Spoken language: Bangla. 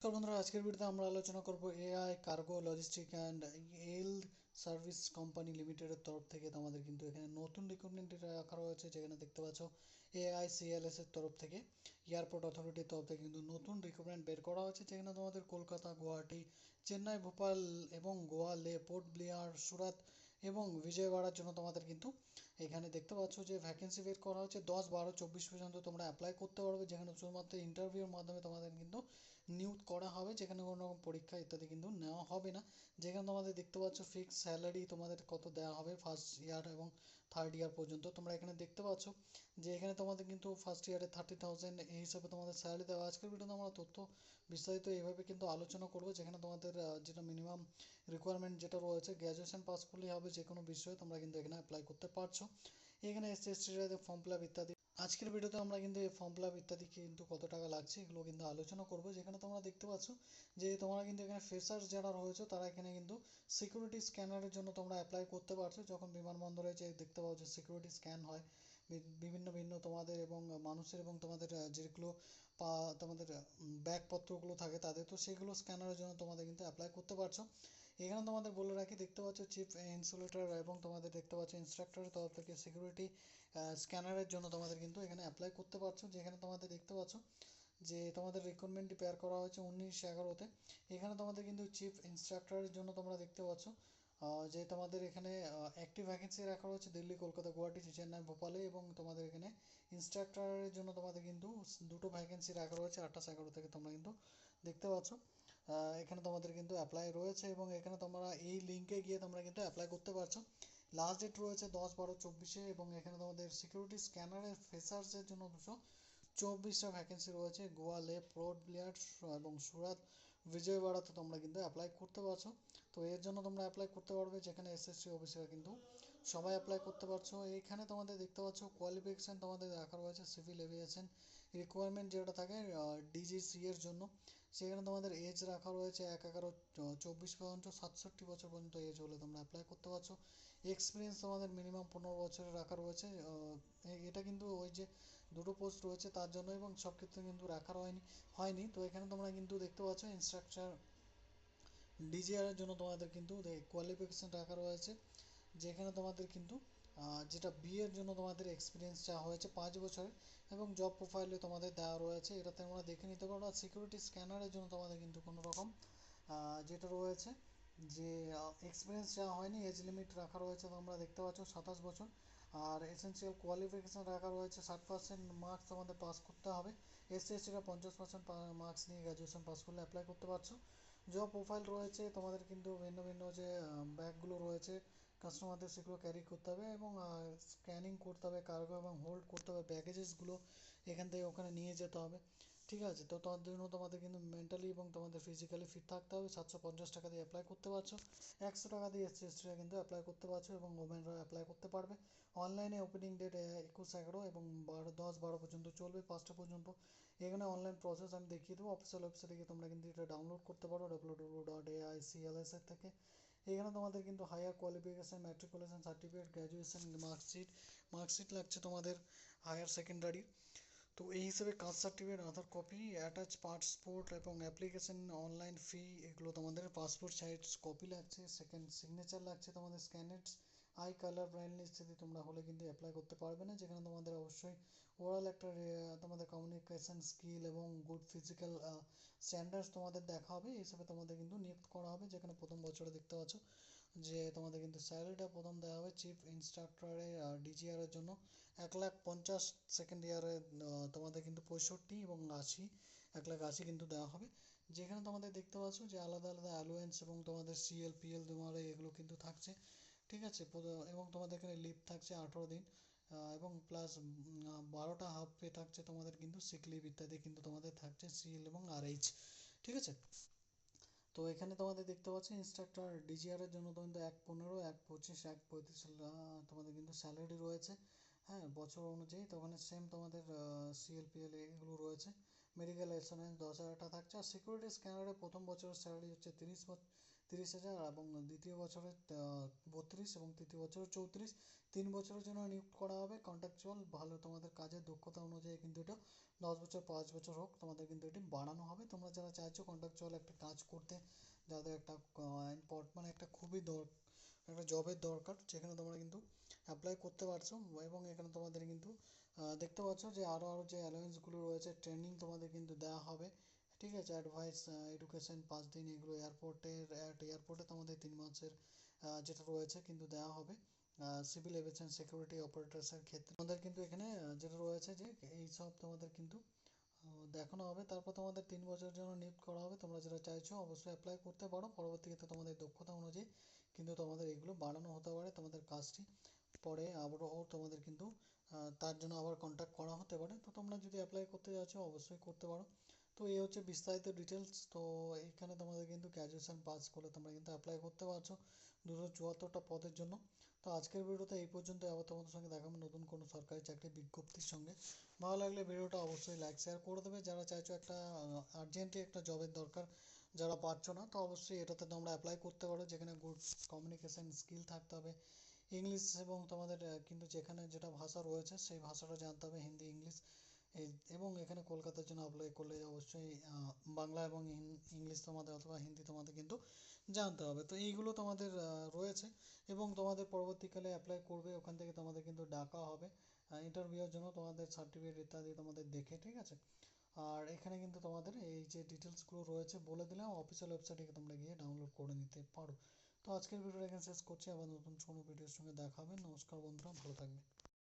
তো বন্ধুরা, আজকের ভিডিওতে আমরা আলোচনা করব AI cargo logistic and L service company লিমিটেডের তরফ থেকে তোমাদের কিন্তু এখানে নতুন রিক্রুটমেন্ট রাখা রয়েছে। যেখানে দেখতে পাচ্ছ এআইসিএলএস এর তরফ থেকে, এয়ারপোর্ট অথরিটির তরফ থেকে কিন্তু নতুন রিক্রুটমেন্ট বের করা হয়েছে। যেখানে তোমাদের কলকাতা, গুয়াহাটি, চেন্নাই, ভোপাল এবং গোয়া, লে, পোর্ট ব্লেয়ার, সুরাত এবং বিজয়ওয়াড়ার জন্য তোমাদের কিন্তু এখানে দেখতে পাচ্ছ যে ভ্যাকেন্সি বের করা হচ্ছে। 10, 12, 24 পর্যন্ত তোমরা অ্যাপ্লাই করতে পারবে, যেখানে শুধুমাত্র ইন্টারভিউর মাধ্যমে তোমাদের কিন্তু নিয়োগ করা হবে, যেখানে কোনো রকম পরীক্ষা ইত্যাদি কিন্তু নেওয়া হবে না। যেখানে তোমাদের দেখতে পাচ্ছ ফিক্স স্যালারি তোমাদের কত দেওয়া হবে ফার্স্ট ইয়ার এবং থার্ড ইয়ার পর্যন্ত। তোমরা এখানে দেখতে পাচ্ছ যে এখানে তোমাদের কিন্তু ফার্স্ট ইয়ারে 30,000 এই হিসাবে তোমাদের স্যালারি দেওয়া। আজকের ভিডিওতে আমরা তথ্য বিস্তারিত এইভাবে কিন্তু আলোচনা করবো। যেখানে তোমাদের যেটা মিনিমাম রিকোয়ারমেন্ট যেটা রয়েছে, গ্র্যাজুয়েশন পাস করলেই হবে যে কোনো বিষয়ে তোমরা কিন্তু এখানে অ্যাপ্লাই করতে পারছো। এখানে এসসি ফর্ম ফিল আপ ইত্যাদি। আজকের ভিডিওতে আমরা কিন্তু এই ফর্ম ফিল আপ ইত্যাদি কিন্তু কত টাকা লাগছে এগুলো কিন্তু আলোচনা করবো। যেখানে তোমরা দেখতে পাচ্ছ যে তোমরা কিন্তু এখানে ফ্রেশার্স যারা রয়েছে তারা এখানে কিন্তু সিকিউরিটি স্ক্যানারের জন্য তোমরা অ্যাপ্লাই করতে পারছো। যখন বিমানবন্দরে যে দেখতে পাচ্ছ সিকিউরিটি স্ক্যান হয় বিভিন্ন ভিন্ন তোমাদের এবং মানুষের এবং তোমাদের যেগুলো পা তোমাদের ব্যাগপত্রগুলো থাকে তাদের, তো সেগুলো স্ক্যানারের জন্য তোমাদের কিন্তু অ্যাপ্লাই করতে পারছো। এখানে তোমাদের বলে রাখি, দেখতে পাচ্ছ চিফ ইনসুলেটর এবং তোমাদের দেখতে পাচ্ছ ইনস্ট্রাক্টরের তরফ থেকে সিকিউরিটি স্ক্যানারের জন্য তোমাদের কিন্তু এখানে অ্যাপ্লাই করতে পারছো। যেখানে তোমাদের দেখতে পাচ্ছ যে তোমাদের রিক্রুটমেন্টটি পেয়ার করা হয়েছে 19/11-তে। এখানে তোমাদের কিন্তু চিফ ইনস্ট্রাক্টরের জন্য তোমরা দেখতে পাচ্ছ যে তোমাদের এখানে অ্যাক্টিভ ভ্যাকেন্সি রাখা রয়েছে দিল্লি, কলকাতা, গুয়াহাটি, চেন্নাই, ভোপালে। এবং তোমাদের এখানে ইনস্ট্রাক্টরের জন্য তোমাদের কিন্তু দুটো ভ্যাকেন্সি রাখা রয়েছে 28/11 থেকে। তোমরা কিন্তু দেখতে পাচ্ছ এখানে তোমাদের কিন্তু অ্যাপ্লাই রয়েছে এবং এখানে তোমরা এই লিঙ্কে গিয়ে তোমরা কিন্তু অ্যাপ্লাই করতে পারছো। লাস্ট ডেট রয়েছে 10/12/24-এ এবং এখানে তোমাদের সিকিউরিটি স্ক্যানারের ফ্রেশার্সের জন্য 224টা ভ্যাকেন্সি রয়েছে গোয়া, লে, পোর্ট ব্লেয়ার এবং সুরাত, বিজয়ওয়াড়াতে তোমরা কিন্তু অ্যাপ্লাই করতে পারছো। তো এর জন্য তোমরা অ্যাপ্লাই করতে পারবে, যেখানে এসএসসি অফিসার কিন্তু সবাই অ্যাপ্লাই করতে পারছো। এইখানে তোমাদের দেখতে পাচ্ছ কোয়ালিফিকেশান তোমাদের রাখা রয়েছে সিভিল এভিয়েশন রিকোয়ারমেন্ট যেটা থাকে ডিজিসি এর জন্য। সেখানে তোমাদের এজ রাখা রয়েছে 1/11/24 পর্যন্ত, 67 বছর পর্যন্ত এজ হলে তোমরা অ্যাপ্লাই করতে পারছো। এক্সপিরিয়েন্স তোমাদের মিনিমাম 15 বছরের রাখা রয়েছে। এটা কিন্তু ওই যে দুটো পোস্ট রয়েছে তার জন্য, এবং সব ক্ষেত্রে কিন্তু রাখা হয়নি। তো এখানে তোমরা কিন্তু দেখতে পাচ্ছ ইনস্ট্রাকচার ডিজিআর এর জন্য তোমাদের কিন্তু কোয়ালিফিকেশান রাখা রয়েছে। যেখানে তোমাদের কিন্তু যেটা বি এর জন্য তোমাদের এক্সপিরিয়েন্স চাওয়া হয়েছে 5 বছরের, এবং জব প্রোফাইলে তোমাদের দেওয়া রয়েছে, এটা তোমরা দেখে নিতে পারো। আর সিকিউরিটি স্ক্যানারের জন্য তোমাদের কিন্তু কোনো রকম যেটা রয়েছে যে এক্সপিরিয়েন্স চাওয়া হয়নি। এজ লিমিট রাখা রয়েছে তোমরা দেখতে পাচ্ছ 27 বছর। আর এসেনশিয়াল কোয়ালিফিকেশান রাখা রয়েছে 60% মার্কস তোমাদের পাস করতে হবে। এসসি এসটিরা 50% মার্কস নিয়ে গ্র্যাজুয়েশন পাস করলে অ্যাপ্লাই করতে পারছো। জব প্রোফাইল রয়েছে তোমাদের কিন্তু ভিন্ন ভিন্ন যে ব্যাগগুলো রয়েছে কাস্টমারদের, সেগুলো ক্যারি করতে হবে এবং স্ক্যানিং করতে হবে, কার্গো এবং হোল্ড করতে হবে ব্যাগেজেসগুলো, এখান থেকে ওখানে নিয়ে যেতে হবে। ঠিক আছে, তো তার জন্য তোমাদের কিন্তু মেন্টালি এবং তোমাদের ফিজিক্যালি ফিট থাকতে হবে। 750 টাকা দিয়ে অ্যাপ্লাই করতে পারছো। 100 টাকা দিয়ে এসসি এসটিরা কিন্তু অ্যাপ্লাই করতে পারছো এবং ওমেনরা অ্যাপ্লাই করতে পারবে। অনলাইনে ওপেনিং ডেট 21/11 এবং 10-12 পর্যন্ত চলবে, 5টা পর্যন্ত। এখানে অনলাইন প্রসেস আমি দেখিয়ে দেবো। অফিসিয়াল ওয়েবসাইটে গিয়ে তোমরা কিন্তু এটা ডাউনলোড করতে পারো www.aicls এর থেকে। এখানে তোমাদের কিন্তু higher qualification, matriculation certificate, graduation marksheet লাগছে তোমাদের হায়ার সেকেন্ডারি। তো এই হিসেবে caste certificate, Aadhaar copy, attach passport এবং অ্যাপ্লিকেশন অনলাইন ফি, এগুলো তোমাদের পাসপোর্ট সাইজ কপি লাগছে, সেকেন্ড সিগনেচার লাগছে তোমাদের, স্ক্যানেড আই কালার ব্রাইটনেস যদি তোমরা হলে কিন্তু অ্যাপ্লাই করতে পারবে না। যেখানে তোমাদের অবশ্যই ওরাল একটা তোমাদের কমিউনিকেশন স্কিল এবং গুড ফিজিক্যাল স্ট্যান্ডার্ডস তোমাদের দেখা হবে, এই হিসেবে তোমাদের কিন্তু নিয়োগ করা হবে। যেখানে প্রথম বছরে দেখতে পাচ্ছ যে তোমাদের কিন্তু স্যালারিটা প্রথম দেওয়া হবে চিফ ইনস্ট্রাক্টরের ডিজিআর এর জন্য 1,50,000, সেকেন্ড ইয়ারে তোমাদের কিন্তু 65 এবং 80, 1,80,000 কিন্তু দেওয়া হবে। যেখানে তোমাদের দেখতে পাচ্ছ যে আলাদা আলাদা অ্যালোয়েন্স এবং তোমাদের সিএল তোমার এগুলো কিন্তু থাকছে। ঠিক আছে, এবং তোমাদের এখানে লিভ থাকছে 18 দিন এবং প্লাস 12টা হাফ পে থাকছে তোমাদের, কিন্তু সিক লিভ ইত্যাদি কিন্তু তোমাদের থাকছে সিএল এবং আরএইচ। ঠিক আছে, তো এখানে তোমাদের দেখতে পাচ্ছ ইনস্ট্রাক্টর ডিজিআর এর জন্য তোমাদের 1/15, 1/25, 1/35 তোমাদের কিন্তু স্যালারি রয়েছে। হ্যাঁ, বছর অনুযায়ী। তো ওখানে সেম তোমাদের সিএলপিএল এগুলো রয়েছে। মেডিকেল ইন্স্যুরেন্স 10,000 টাকা থাকছে। আর সিকিউরিটি স্ক্যানারে প্রথম বছরের স্যালারি হচ্ছে 30,000 এবং দ্বিতীয় বছরে 32 এবং তৃতীয় বছরে 34। 3 বছরের জন্য নিয়োগ করা হবে কন্ট্রাকচুয়াল। ভালো তোমাদের কাজের দক্ষতা অনুযায়ী কিন্তু এটা 10 বছর 5 বছর হোক তোমাদের কিন্তু এটি বাড়ানো হবে। তোমরা যারা চাইছো কন্ট্রাকচুয়াল একটা কাজ করতে, যাদের একটা মানে একটা খুবই একটা জবের দরকার, যেখানে তোমরা কিন্তু অ্যাপ্লাই করতে পারছো। এবং এখানে তোমাদের কিন্তু দেখতে পাচ্ছ যে আরও যে অ্যালাউন্সগুলো রয়েছে, ট্রেনিং তোমাদের কিন্তু দেওয়া হবে, ঠিক আছে। অ্যাডভাইস, এডুকেশন 5 দিন, এগুলো এয়ারপোর্টে তোমাদের 3 মাসের যেটা রয়েছে কিন্তু দেওয়া হবে। সিভিল এভিয়েশন সিকিউরিটি অপারেটরসের ক্ষেত্রে তোমাদের কিন্তু এখানে যেটা রয়েছে যে এই সব তোমাদের কিন্তু দেখানো হবে। তারপর তোমাদের 3 বছরের জন্য নিয়োগ করা হবে। তোমরা যেটা চাইছো অবশ্যই অ্যাপ্লাই করতে পারো। পরবর্তীতে তোমাদের দক্ষতা অনুযায়ী কিন্তু তোমাদের এগুলো বাড়ানো হতে পারে তোমাদের কাজটি। পরে আবারও তোমাদের কিন্তু তার জন্য আবার কন্ট্যাক্ট করা হতে পারে। তো তোমরা যদি অ্যাপ্লাই করতে যাচ্ছো অবশ্যই করতে পারো। তো এই হচ্ছে বিস্তারিত ডিটেলস। তো এখানে তোমাদের কিন্তু গ্র্যাজুয়েশন পাস করলে তোমরা কিন্তু অ্যাপ্লাই করতে পারছো 274টা পদের জন্য। তো আজকের ভিডিওতে এই পর্যন্ত। আবার তোমাদের সঙ্গে দেখাবো নতুন কোনো সরকারি চাকরির বিজ্ঞপ্তির সঙ্গে। ভালো লাগলে ভিডিওটা অবশ্যই লাইক শেয়ার করে দেবে। যারা চাইছো একটা আর্জেন্টলি একটা জবের দরকার, যারা পাচ্ছ না, তো অবশ্যই এটাতে তোমরা অ্যাপ্লাই করতে পারো, যেখানে গুড কমিউনিকেশন স্কিল থাকতে হবে, ইংলিশ, এবং তোমাদের কিন্তু যেখানে যেটা ভাষা রয়েছে সেই ভাষাটা জানতে হবে, হিন্দি, ইংলিশ। এবং এখানে কলকাতার জন্য অ্যাপ্লাই করলে অবশ্যই বাংলা এবং ইংলিশ তোমাদের অথবা হিন্দি তোমাদের কিন্তু জানতে হবে। তো এইগুলো তোমাদের রয়েছে। এবং তোমাদের পরবর্তীকালে অ্যাপ্লাই করবে, ওখান থেকে তোমাদের কিন্তু ডাকা হবে ইন্টারভিউর জন্য, তোমাদের সার্টিফিকেট ইত্যাদি তোমাদের দেখে, ঠিক আছে। আর এখানে কিন্তু তোমাদের এই যে ডিটেলসগুলো রয়েছে বলে দিলাম, অফিসিয়াল ওয়েবসাইটে তোমরা গিয়ে ডাউনলোড করে নিতে পারো। তো আজকের ভিডিওটা এখানে শেষ করছি। আবার নতুন কোনো ভিডিওর সঙ্গে দেখা হবে। নমস্কার বন্ধুরা, ভালো থাকবে।